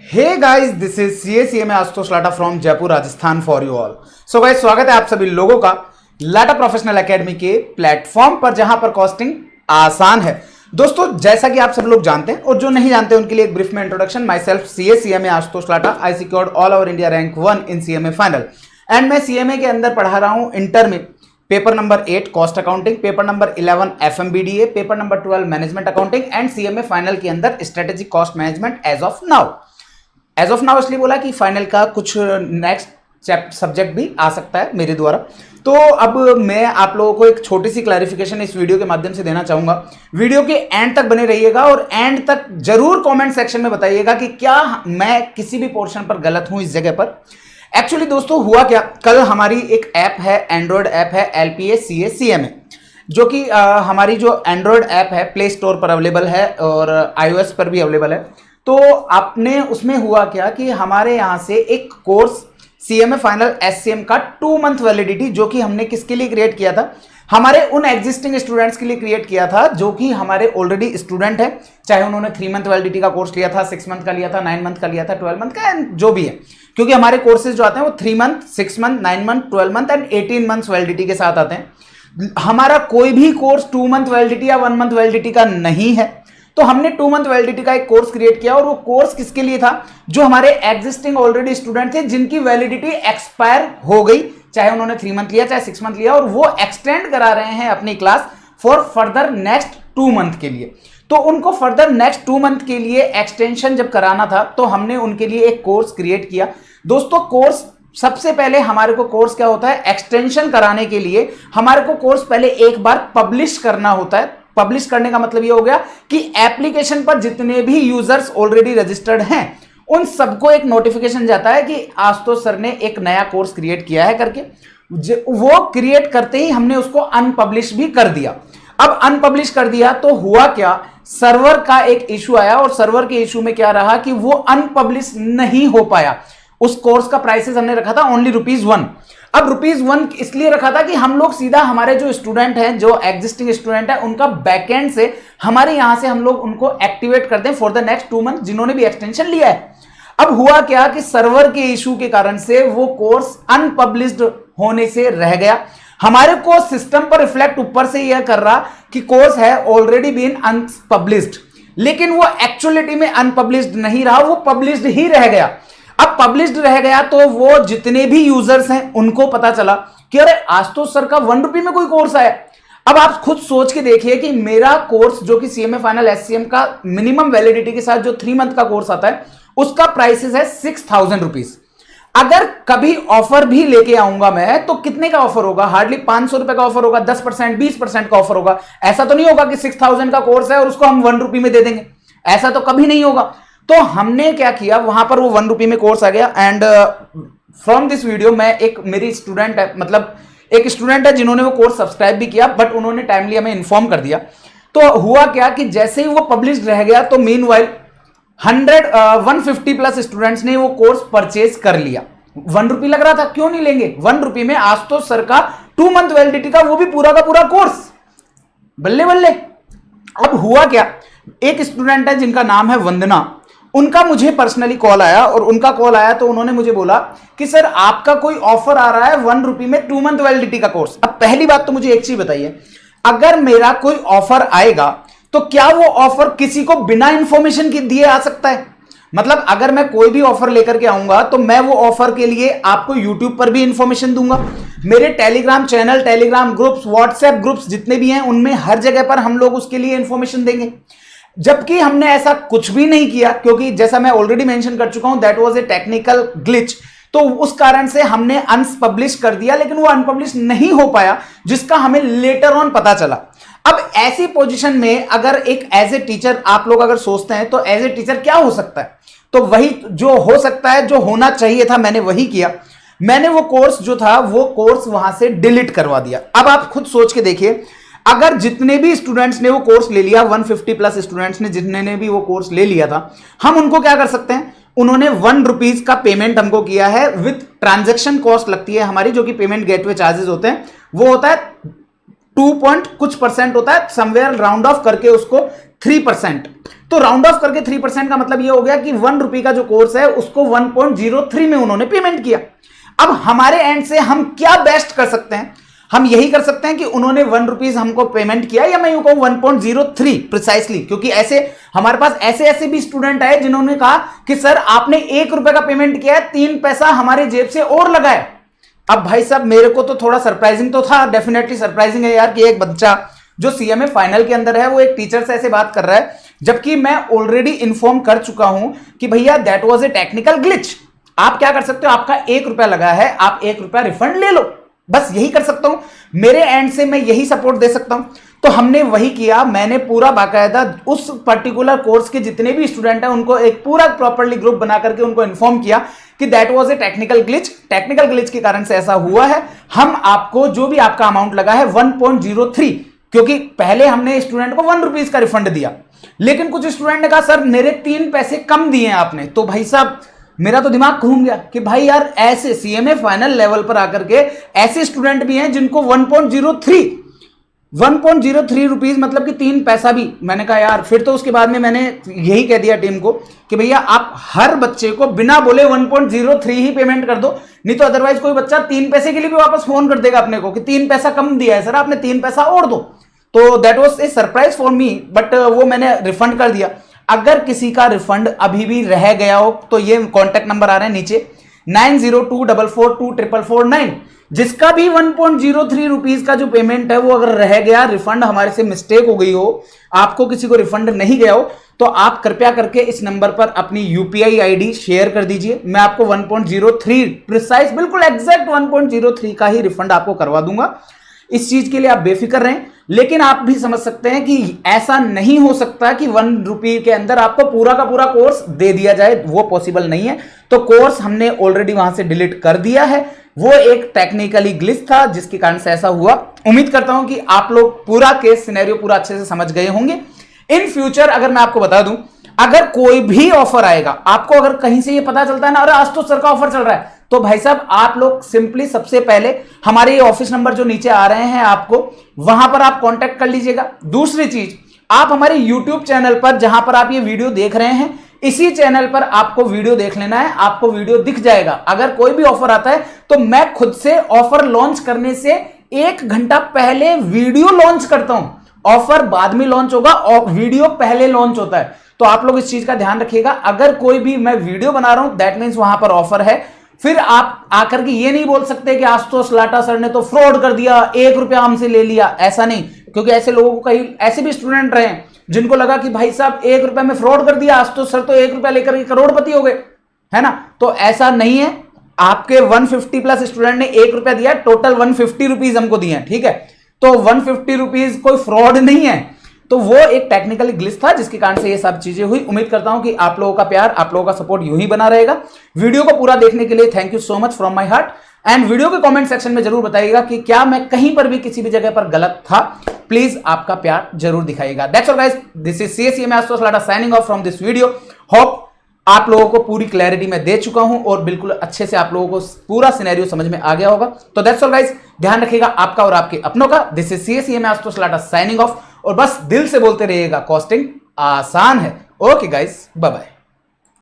Hey guys, this is CACMA Ashutosh Lata from Jaipur Rajasthan for you all. So guys, स्वागत है आप सभी लोगों का लाटा प्रोफेशनल एकेडमी के प्लेटफॉर्म पर, जहां पर कॉस्टिंग आसान है। दोस्तों, जैसा कि आप सब लोग जानते हैं और जो नहीं जानते उनके लिए एक ब्रीफ में introduction. Myself CACMA Ashutosh Lata, I secured all over India rank 1 in CMA final and मैं CMA के अंदर पढ़ा रहा हूं इंटर में paper number 8 cost accounting, paper number 11 FMBDA, paper number 12 management accounting and CMA final के अंदर strategic cost management as of now इसलिए बोला कि फाइनल का कुछ नेक्स्ट सब्जेक्ट भी आ सकता है मेरे द्वारा। तो अब मैं आप लोगों को एक छोटी सी क्लैरिफिकेशन इस वीडियो के माध्यम से देना चाहूंगा। वीडियो के एंड तक बने रहिएगा और एंड तक जरूर कमेंट सेक्शन में बताइएगा कि क्या मैं किसी भी पोर्शन पर गलत हूं इस जगह पर। एक्चुअली दोस्तों, हुआ क्या, कल हमारी एक ऐप है, एंड्रॉयड ऐप है LPA CA CMA, जो कि हमारी जो एंड्रॉयड ऐप है प्ले स्टोर पर अवेलेबल है और iOS पर भी अवेलेबल है। तो आपने उसमें हुआ क्या कि हमारे यहां से एक कोर्स CMA फाइनल SCM का 2 मंथ वैलिडिटी, जो कि हमने किसके लिए क्रिएट किया था, हमारे उन एग्जिस्टिंग स्टूडेंट्स के लिए क्रिएट किया था जो कि हमारे ऑलरेडी स्टूडेंट है, चाहे उन्होंने 3 मंथ वैलिडिटी का कोर्स लिया था, 6 मंथ का लिया था, 9 मंथ का लिया था, 12 मंथ का, जो भी है। क्योंकि हमारे कोर्सेज जो आते हैं वो 3 month, 6 month, 9 month, 12 month and 18 month validity के साथ आते हैं। हमारा कोई भी कोर्स 2 मंथ वैलिडिटी या 1 मंथ वैलिडिटी का नहीं है। तो हमने 2 मंथ वैलिडिटी का एक कोर्स क्रिएट किया और वो कोर्स किसके लिए था, जो हमारे एग्जिस्टिंग ऑलरेडी स्टूडेंट थे जिनकी वैलिडिटी एक्सपायर हो गई, चाहे उन्होंने 3 मंथ लिया चाहे 6 मंथ लिया, और वो एक्सटेंड करा रहे हैं अपनी class for further next 2 month के लिए। तो उनको फर्दर नेक्स्ट 2 मंथ के लिए एक्सटेंशन जब कराना था तो हमने उनके लिए एक कोर्स क्रिएट किया। दोस्तों, कोर्स सबसे पहले हमारे को कोर्स क्या होता है, एक्सटेंशन कराने के लिए हमारे को कोर्स पहले एक बार पब्लिश करना होता है। पब्लिश करने का मतलब ये हो गया कि एप्लीकेशन पर जितने भी यूजर्स ऑलरेडी रजिस्टर्ड हैं उन सबको एक नोटिफिकेशन जाता है कि आशुतोष सर ने एक नया कोर्स क्रिएट किया है करके। वो क्रिएट करते ही हमने उसको अनपब्लिश भी कर दिया। अब अनपब्लिश कर दिया तो हुआ क्या, सर्वर का एक इशू आया और सर्वर के इशू में क्या रहा कि वो अनपब्लिश नहीं हो पाया। उस कोर्स का प्राइसेस हमने रखा था ओनली ₹1। अब ₹1 इसलिए रखा था कि हम लोग सीधा हमारे जो स्टूडेंट हैं, जो एग्जिस्टिंग स्टूडेंट है, उनका बैकएंड से हमारे यहां से हम लोग उनको एक्टिवेट करते हैं फॉर द नेक्स्ट 2 मंथ, जिन्होंने भी एक्सटेंशन लिया है। अब हुआ क्या कि सर्वर के इशू के कारण से वो कोर्स अनपब्लिश्ड होने से रह गया। हमारे को सिस्टम पर रिफ्लेक्ट ऊपर से यह कर रहा कि कोर्स है ऑलरेडी बीन अनपब्लिश्ड, लेकिन वो एक्चुअलिटी में अनपब्लिश्ड नहीं रहा, वो पब्लिश्ड ही रह गया। अब पब्लिश्ड रह गया तो वो जितने भी यूजर्स हैं उनको पता चला कि अरे आशुतोष सर का ₹1 में कोई कोर्स आया। अब आप खुद सोच के देखिए कि मेरा कोर्स जो कि CMA फाइनल SCM का मिनिमम वैलिडिटी के साथ जो 3 मंथ का कोर्स आता है उसका प्राइसेस है ₹6000। अगर कभी ऑफर भी लेके आऊंगा मैं तो कितने का ऑफर होगा, हार्डली ₹500 का ऑफर होगा, 10% 20% का ऑफर होगा। ऐसा तो नहीं होगा कि 6000 का कोर्स है और उसको हम ₹1 में दे देंगे, ऐसा तो कभी नहीं होगा। तो हमने क्या किया, वहां पर वो ₹1 में कोर्स आ गया। एंड फ्रॉम दिस वीडियो मैं एक मेरी स्टूडेंट है, मतलब एक स्टूडेंट है जिन्होंने वो कोर्स सब्सक्राइब भी किया, बट उन्होंने टाइमली हमें इन्फॉर्म कर दिया। तो हुआ क्या कि जैसे ही वो पब्लिश रह गया तो मीनवाइल 150 प्लस स्टूडेंट्स ने वो कोर्स परचेज कर लिया। ₹1 लग रहा था, क्यों नहीं लेंगे, ₹1 में आशुतोष सर का 2 मंथ वैलिडिटी का वो भी पूरा का पूरा कोर्स, बल्ले बल्ले। अब हुआ क्या, एक स्टूडेंट है जिनका नाम है वंदना, उनका मुझे पर्सनली कॉल आया और उनका कॉल आया तो उन्होंने मुझे बोला कि सर आपका कोई ऑफर आ रहा है ₹1 में 2 मंथ वैलिडिटी का कोर्स। अब पहली बात तो मुझे एक चीज बताइए, अगर मेरा कोई ऑफर आएगा तो क्या वो ऑफर किसी को बिना इंफॉर्मेशन के दिए आ सकता है? मतलब अगर मैं कोई भी ऑफर लेकर के आऊंगा तो मैं वो ऑफर के लिए आपको यूट्यूब पर भी इंफॉर्मेशन दूंगा, मेरे Telegram channel, Telegram groups, WhatsApp groups जितने भी हैं उनमें हर जगह पर हम लोग उसके लिए इंफॉर्मेशन देंगे। जबकि हमने ऐसा कुछ भी नहीं किया, क्योंकि जैसा मैं ऑलरेडी मेंशन कर चुका हूं that was a technical glitch. तो उस कारण से हमने अनपब्लिश कर दिया, लेकिन वो अनपब्लिश नहीं हो पाया जिसका हमें लेटर ऑन पता चला। अब ऐसी पोजीशन में अगर एक एज ए टीचर आप लोग अगर सोचते हैं तो एज ए टीचर क्या हो सकता है, तो वही जो हो सकता है, जो होना चाहिए था मैंने वही किया। मैंने वो कोर्स जो था वो कोर्स वहां से डिलीट करवा दिया। अब आप खुद सोच के देखिए, अगर जितने भी स्टूडेंट्स ने वो कोर्स ले लिया, 150 प्लस स्टूडेंट्स ने जितने ने भी वो कोर्स ले लिया था, हम उनको क्या कर सकते हैं, उन्होंने ₹1 का पेमेंट हमको किया है विद ट्रांजैक्शन कॉस्ट लगती है हमारी, जो कि पेमेंट गेटवे चार्जेस होते हैं, वो होता है 2 कुछ % होता है, समवेयर राउंड ऑफ करके उसको 3%। तो राउंड ऑफ करके 3% का मतलब ये हो गया कि 1 रुपए का जो कोर्स है उसको 1.03 में उन्होंने पेमेंट किया। अब हमारे एंड से हम क्या बेस्ट कर सकते हैं? हम यही कर सकते हैं कि उन्होंने 1 रुपीज हमको पेमेंट किया, या मैं यूं कहूं 1.03 प्रिसाइसली, क्योंकि ऐसे हमारे पास ऐसे भी स्टूडेंट आए जिन्होंने कहा कि सर आपने 1 रुपए का पेमेंट किया है, 3 पैसा हमारे जेब से और लगा है। अब भाई साहब मेरे को तो थोड़ा सरप्राइजिंग तो था, डेफिनेटली सरप्राइजिंग है यार, कि एक बच्चा जो सीएमए फाइनल के अंदर है वो एक टीचर से ऐसे बात कर रहा है, जबकि मैं ऑलरेडी इन्फॉर्म कर चुका हूं कि भैया that was a technical glitch. आप क्या कर सकते हो, आपका 1 रुपया लगा है, आप 1 रुपया रिफंड ले लो, बस यही कर सकता हूं, मेरे एंड से मैं यही सपोर्ट दे सकता हूं। तो हमने वही किया, मैंने पूरा बाकायदा उस पर्टिकुलर कोर्स के जितने भी स्टूडेंट हैं उनको एक पूरा प्रॉपर्ली ग्रुप बना करके उनको इन्फॉर्म किया कि that was a technical glitch के कारण से ऐसा हुआ है। हम आपको जो भी आपका अमाउंट लगा है 1.03, क्योंकि पहले हमने स्टूडेंट को 1 रुपीज का रिफंड दिया, लेकिन कुछ स्टूडेंट ने कहा सर मेरे 3 पैसे कम दिए आपने। तो भाई साहब मेरा तो दिमाग घूम गया कि भाई यार ऐसे सीएमए फाइनल लेवल पर आकर के ऐसे स्टूडेंट भी हैं जिनको 1.03 रुपीज मतलब कि 3 पैसा भी। मैंने कहा यार, फिर तो उसके बाद में मैंने यही कह दिया टीम को कि भैया आप हर बच्चे को बिना बोले 1.03 ही पेमेंट कर दो, नहीं तो अदरवाइज कोई बच्चा 3 पैसे के लिए भी वापस फोन कर देगा अपने को कि 3 पैसा कम दिया है सर आपने, 3 पैसा और दो। तो that was a surprise for me, but वो मैंने रिफंड कर दिया। अगर किसी का रिफंड अभी भी रह गया हो तो ये कॉन्टैक्ट नंबर आ रहे हैं नीचे 9024424449, जिसका भी 1.03 रुपीज का जो पेमेंट है वो अगर रह गया, रिफंड हमारे से मिस्टेक हो गई हो, आपको किसी को रिफंड नहीं गया हो, तो आप कृपया करके इस नंबर पर अपनी यूपीआई आईडी शेयर कर दीजिए। मैं आपको 1.03 प्रिसाइज बिल्कुल एग्जैक्ट 1.03 का ही रिफंड आपको करवा दूंगा। इस चीज के लिए आप बेफिक्र रहें, लेकिन आप भी समझ सकते हैं कि ऐसा नहीं हो सकता कि 1 रुपये के अंदर आपको पूरा का पूरा कोर्स दे दिया जाए, वो पॉसिबल नहीं है। तो कोर्स हमने ऑलरेडी वहां से डिलीट कर दिया है, वो एक टेक्निकली ग्लिच था जिसके कारण से ऐसा हुआ। उम्मीद करता हूं कि आप लोग पूरा केस सिनेरियो पूरा अच्छे से समझ गए होंगे। इन फ्यूचर अगर मैं आपको बता दूं, अगर कोई भी ऑफर आएगा, आपको अगर कहीं से ये पता चलता है ना, अरे आज तो सर का ऑफर चल रहा है, तो भाई साहब आप लोग सिंपली सबसे पहले हमारे ये ऑफिस नंबर जो नीचे आ रहे हैं आपको, वहां पर आप कांटेक्ट कर लीजिएगा। दूसरी चीज, आप हमारे यूट्यूब चैनल पर जहां पर आप ये वीडियो देख रहे हैं, इसी चैनल पर आपको वीडियो देख लेना है, आपको वीडियो दिख जाएगा। अगर कोई भी ऑफर आता है तो मैं खुद से ऑफर लॉन्च करने से 1 घंटा पहले वीडियो लॉन्च करता हूं। ऑफर बाद में लॉन्च होगा और वीडियो पहले लॉन्च होता है, तो आप लोग इस चीज का ध्यान रखिएगा। अगर कोई भी मैं वीडियो बना रहा हूं दैट मींस वहां पर ऑफर है, फिर आप आकर के ये नहीं बोल सकते कि आशुतोष लाटा सर ने तो फ्रॉड कर दिया, 1 रुपया हमसे ले लिया, ऐसा नहीं। क्योंकि ऐसे लोगों को कई ऐसे भी स्टूडेंट रहे हैं जिनको लगा कि भाई साहब 1 रुपया में फ्रॉड कर दिया, आशुतोष सर तो 1 रुपया लेकर के करोड़पति हो गए, है ना। तो ऐसा नहीं है, आपके 150 प्लस स्टूडेंट ने 1 रुपया दिया, टोटल 150 रुपीज हमको दिए, ठीक है। तो 150 रुपीज कोई फ्रॉड नहीं है, तो वो एक टेक्निकल ग्लिच था जिसके कारण से ये सब चीजें हुई। उम्मीद करता हूं कि आप लोगों का प्यार, आप लोगों का सपोर्ट यूं ही बना रहेगा। वीडियो को पूरा देखने के लिए thank you so much from my heart. And video के कमेंट सेक्शन में जरूर बताइएगा कि क्या मैं कहीं पर भी किसी भी जगह पर गलत था। प्लीज आपका प्यार जरूर दिखाइएगा। That's all guys, this is CSEMA Ashutosh Lata signing off from this video. Hope आप लोगों को पूरी क्लैरिटी में दे चुका हूं और बिल्कुल अच्छे से आप लोगों को पूरा सिनेरियो समझ में आ गया होगा। तो दैट्स ऑल गाइस, ध्यान रखिएगा आपका और आपके अपनों का। This is CSEMA Ashutosh Lata signing off, और बस दिल से बोलते रहिएगा, कॉस्टिंग आसान है। Okay guys, bye bye.